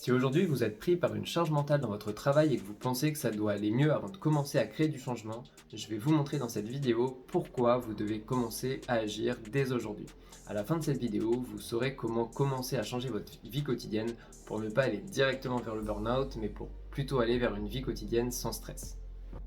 Si aujourd'hui vous êtes pris par une charge mentale dans votre travail et que vous pensez que ça doit aller mieux avant de commencer à créer du changement, je vais vous montrer dans cette vidéo pourquoi vous devez commencer à agir dès aujourd'hui. À la fin de cette vidéo, vous saurez comment commencer à changer votre vie quotidienne pour ne pas aller directement vers le burn-out, mais pour plutôt aller vers une vie quotidienne sans stress.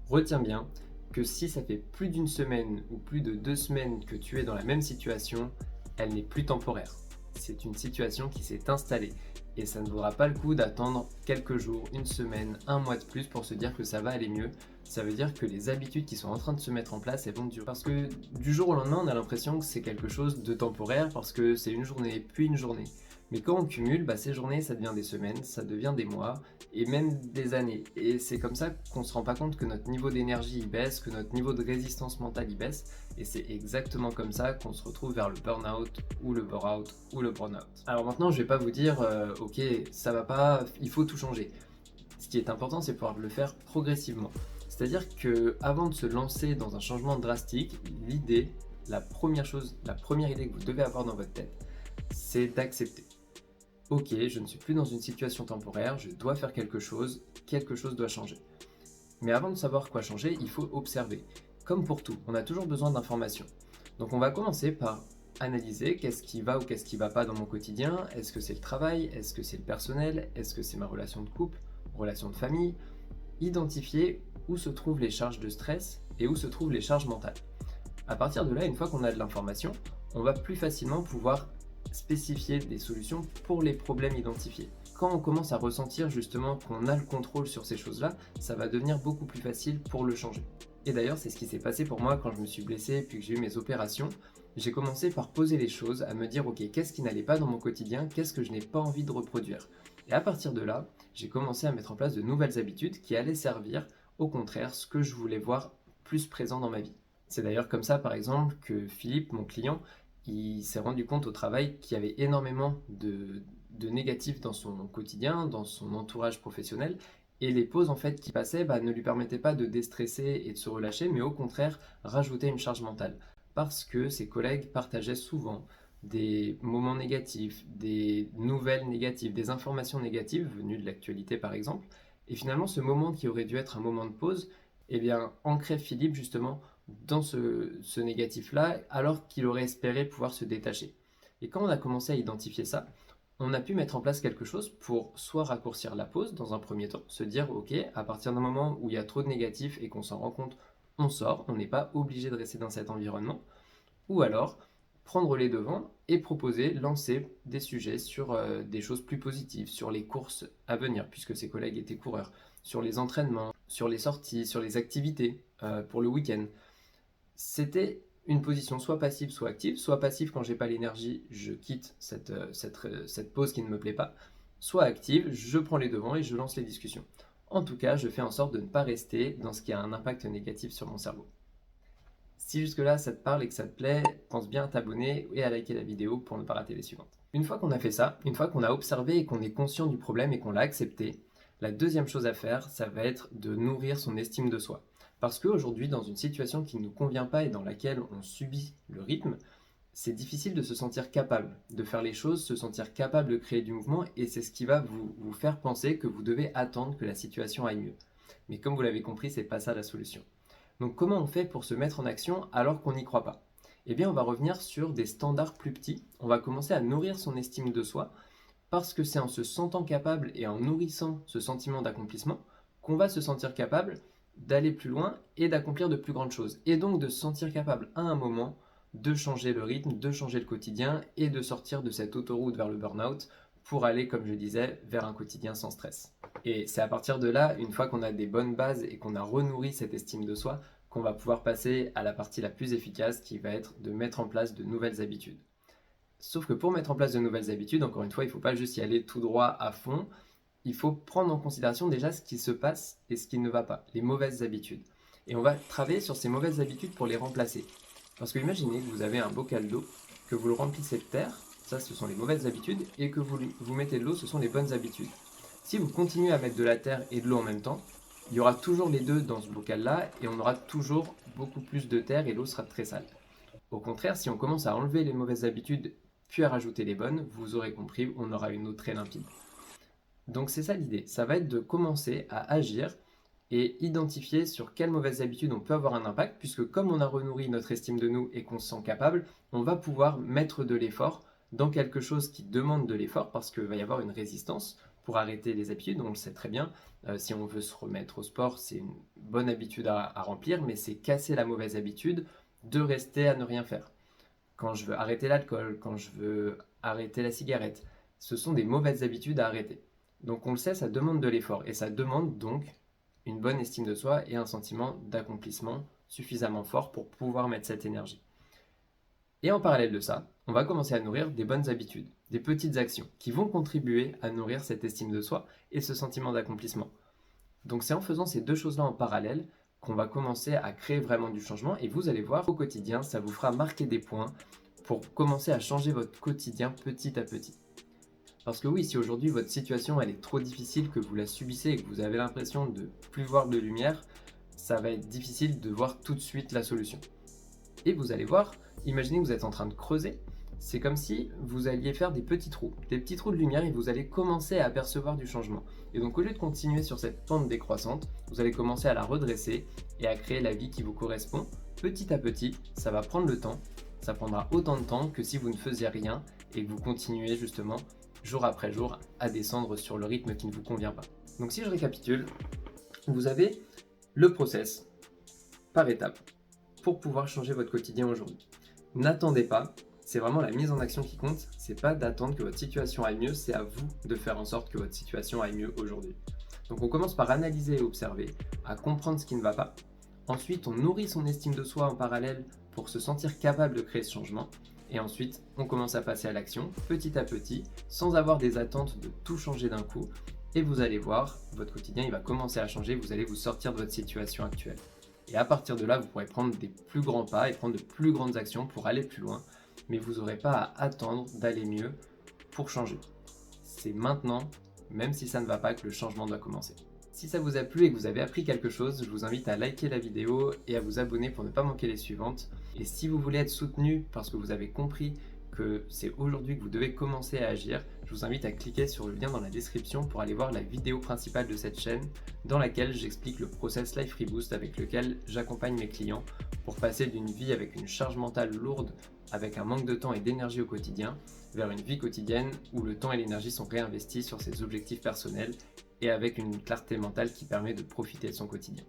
Retiens bien que si ça fait plus d'une semaine ou plus de 2 semaines que tu es dans la même situation, elle n'est plus temporaire. C'est une situation qui s'est installée et ça ne vaudra pas le coup d'attendre quelques jours, une semaine, un mois de plus pour se dire que ça va aller mieux. Ça veut dire que les habitudes qui sont en train de se mettre en place, elles vont durer. Parce que du jour au lendemain, on a l'impression que c'est quelque chose de temporaire parce que c'est une journée, puis une journée. Mais quand on cumule, ces journées, ça devient des semaines, ça devient des mois et même des années. Et c'est comme ça qu'on ne se rend pas compte que notre niveau d'énergie il baisse, que notre niveau de résistance mentale il baisse. Et c'est exactement comme ça qu'on se retrouve vers le burn-out ou le bore-out ou le burn-out. Alors maintenant, je vais pas vous dire, ok, ça va pas, il faut tout changer. Ce qui est important, c'est pouvoir le faire progressivement. C'est-à-dire que avant de se lancer dans un changement drastique, l'idée, la première chose, la première idée que vous devez avoir dans votre tête, c'est d'accepter. Ok, je ne suis plus dans une situation temporaire, je dois faire quelque chose doit changer. Mais avant de savoir quoi changer, il faut observer. Comme pour tout, on a toujours besoin d'informations. Donc on va commencer par analyser qu'est-ce qui va ou qu'est-ce qui va pas dans mon quotidien. Est-ce que c'est le travail? Est-ce que c'est le personnel? Est-ce que c'est ma relation de couple? Relation de famille? Identifier où se trouvent les charges de stress et où se trouvent les charges mentales. À partir de là, une fois qu'on a de l'information, on va plus facilement pouvoir spécifier des solutions pour les problèmes identifiés. Quand on commence à ressentir justement qu'on a le contrôle sur ces choses-là, ça va devenir beaucoup plus facile pour le changer. Et d'ailleurs, c'est ce qui s'est passé pour moi quand je me suis blessé puis que j'ai eu mes opérations. J'ai commencé par poser les choses, à me dire ok, qu'est-ce qui n'allait pas dans mon quotidien, qu'est-ce que je n'ai pas envie de reproduire. Et à partir de là, j'ai commencé à mettre en place de nouvelles habitudes qui allaient servir au contraire ce que je voulais voir plus présent dans ma vie. C'est d'ailleurs comme ça par exemple que Philippe, mon client, il s'est rendu compte au travail qu'il y avait énormément de négatifs dans son quotidien, dans son entourage professionnel, et les pauses en fait qui passaient ne lui permettaient pas de déstresser et de se relâcher, mais au contraire rajoutaient une charge mentale. Parce que ses collègues partageaient souvent des moments négatifs, des nouvelles négatives, des informations négatives venues de l'actualité par exemple, et finalement ce moment qui aurait dû être un moment de pause, eh bien ancrait Philippe justement dans ce négatif-là, alors qu'il aurait espéré pouvoir se détacher. Et quand on a commencé à identifier ça, on a pu mettre en place quelque chose pour soit raccourcir la pause dans un premier temps, se dire ok, à partir d'un moment où il y a trop de négatifs et qu'on s'en rend compte, on sort, on n'est pas obligé de rester dans cet environnement, ou alors prendre les devants et proposer, lancer des sujets sur des choses plus positives, sur les courses à venir, puisque ses collègues étaient coureurs, sur les entraînements, sur les sorties, sur les activités pour le week-end. C'était une position soit passive, soit active. Soit passive, quand j'ai pas l'énergie, je quitte cette pause qui ne me plaît pas. Soit active, je prends les devants et je lance les discussions. En tout cas, je fais en sorte de ne pas rester dans ce qui a un impact négatif sur mon cerveau. Si jusque-là ça te parle et que ça te plaît, pense bien à t'abonner et à liker la vidéo pour ne pas rater les suivantes. Une fois qu'on a fait ça, une fois qu'on a observé et qu'on est conscient du problème et qu'on l'a accepté, la deuxième chose à faire, ça va être de nourrir son estime de soi. Parce qu'aujourd'hui, dans une situation qui ne nous convient pas et dans laquelle on subit le rythme, c'est difficile de se sentir capable de faire les choses, se sentir capable de créer du mouvement, et c'est ce qui va vous faire penser que vous devez attendre que la situation aille mieux. Mais comme vous l'avez compris, c'est pas ça la solution. Donc comment on fait pour se mettre en action alors qu'on n'y croit pas? Eh bien on va revenir sur des standards plus petits, on va commencer à nourrir son estime de soi, parce que c'est en se sentant capable et en nourrissant ce sentiment d'accomplissement qu'on va se sentir capable d'aller plus loin et d'accomplir de plus grandes choses. Et donc de se sentir capable à un moment de changer le rythme, de changer le quotidien et de sortir de cette autoroute vers le burn-out pour aller, comme je disais, vers un quotidien sans stress. Et c'est à partir de là, une fois qu'on a des bonnes bases et qu'on a renourri cette estime de soi, qu'on va pouvoir passer à la partie la plus efficace qui va être de mettre en place de nouvelles habitudes. Sauf que pour mettre en place de nouvelles habitudes, encore une fois, il ne faut pas juste y aller tout droit à fond, il faut prendre en considération déjà ce qui se passe et ce qui ne va pas, les mauvaises habitudes. Et on va travailler sur ces mauvaises habitudes pour les remplacer. Parce que imaginez que vous avez un bocal d'eau, que vous le remplissez de terre, ça ce sont les mauvaises habitudes, et que vous mettez de l'eau, ce sont les bonnes habitudes. Si vous continuez à mettre de la terre et de l'eau en même temps, il y aura toujours les deux dans ce bocal-là, et on aura toujours beaucoup plus de terre et l'eau sera très sale. Au contraire, si on commence à enlever les mauvaises habitudes, puis à rajouter les bonnes, vous aurez compris, on aura une eau très limpide. Donc c'est ça l'idée, ça va être de commencer à agir et identifier sur quelles mauvaises habitudes on peut avoir un impact, puisque comme on a renourri notre estime de nous et qu'on se sent capable, on va pouvoir mettre de l'effort dans quelque chose qui demande de l'effort, parce qu'il va y avoir une résistance pour arrêter les habitudes, on le sait très bien. Si on veut se remettre au sport, c'est une bonne habitude à remplir, mais c'est casser la mauvaise habitude de rester à ne rien faire. Quand je veux arrêter l'alcool, quand je veux arrêter la cigarette, ce sont des mauvaises habitudes à arrêter. Donc on le sait, ça demande de l'effort, et ça demande donc une bonne estime de soi et un sentiment d'accomplissement suffisamment fort pour pouvoir mettre cette énergie. Et en parallèle de ça, on va commencer à nourrir des bonnes habitudes, des petites actions qui vont contribuer à nourrir cette estime de soi et ce sentiment d'accomplissement. Donc c'est en faisant ces deux choses-là en parallèle qu'on va commencer à créer vraiment du changement, et vous allez voir au quotidien, ça vous fera marquer des points pour commencer à changer votre quotidien petit à petit. Parce que oui, si aujourd'hui votre situation elle est trop difficile, que vous la subissez et que vous avez l'impression de plus voir de lumière, ça va être difficile de voir tout de suite la solution. Et vous allez voir, imaginez que vous êtes en train de creuser, c'est comme si vous alliez faire des petits trous de lumière, et vous allez commencer à apercevoir du changement. Et donc au lieu de continuer sur cette pente décroissante, vous allez commencer à la redresser et à créer la vie qui vous correspond. Petit à petit, ça va prendre le temps, ça prendra autant de temps que si vous ne faisiez rien et que vous continuez justement jour après jour à descendre sur le rythme qui ne vous convient pas. Donc si je récapitule, vous avez le process par étapes pour pouvoir changer votre quotidien aujourd'hui. N'attendez pas, c'est vraiment la mise en action qui compte, c'est pas d'attendre que votre situation aille mieux, c'est à vous de faire en sorte que votre situation aille mieux aujourd'hui. Donc on commence par analyser et observer, à comprendre ce qui ne va pas. Ensuite, on nourrit son estime de soi en parallèle pour se sentir capable de créer ce changement. Et ensuite, on commence à passer à l'action, petit à petit, sans avoir des attentes de tout changer d'un coup. Et vous allez voir, votre quotidien il va commencer à changer, vous allez vous sortir de votre situation actuelle. Et à partir de là, vous pourrez prendre des plus grands pas et prendre de plus grandes actions pour aller plus loin. Mais vous n'aurez pas à attendre d'aller mieux pour changer. C'est maintenant, même si ça ne va pas, que le changement doit commencer. Si ça vous a plu et que vous avez appris quelque chose, je vous invite à liker la vidéo et à vous abonner pour ne pas manquer les suivantes. Et si vous voulez être soutenu parce que vous avez compris que c'est aujourd'hui que vous devez commencer à agir, je vous invite à cliquer sur le lien dans la description pour aller voir la vidéo principale de cette chaîne dans laquelle j'explique le process Life Reboost avec lequel j'accompagne mes clients pour passer d'une vie avec une charge mentale lourde, avec un manque de temps et d'énergie au quotidien, vers une vie quotidienne où le temps et l'énergie sont réinvestis sur ses objectifs personnels et avec une clarté mentale qui permet de profiter de son quotidien.